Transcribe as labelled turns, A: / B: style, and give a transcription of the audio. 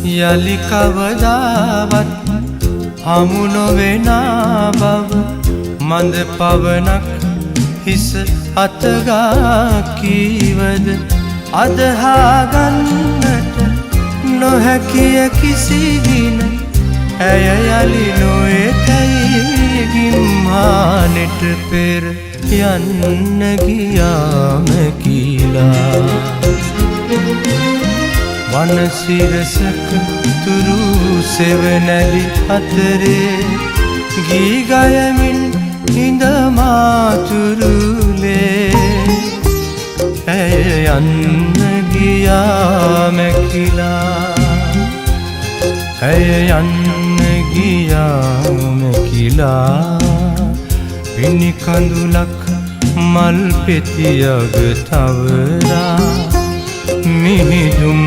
A: යලි කවදාවත් හමු නොවෙනා බව මඳ පවනක් හිස අතගා කීවද අදහා ගන්නට නොහැකිය කිසිදින ඇය යලි නොඑතැයි ගිම්හානෙට පෙර යන්න ගියාම කියලා වනසිරසක තුරු සෙවනැලි අතරේ ගී ගයමින් හිඳ මාතුරුලේ ඇය යන්න ගියාම කියලා ඇය යන්න ගියාම කියලා පිණි කඳුලක් මල් පෙතියග තවරා මිහිදුම්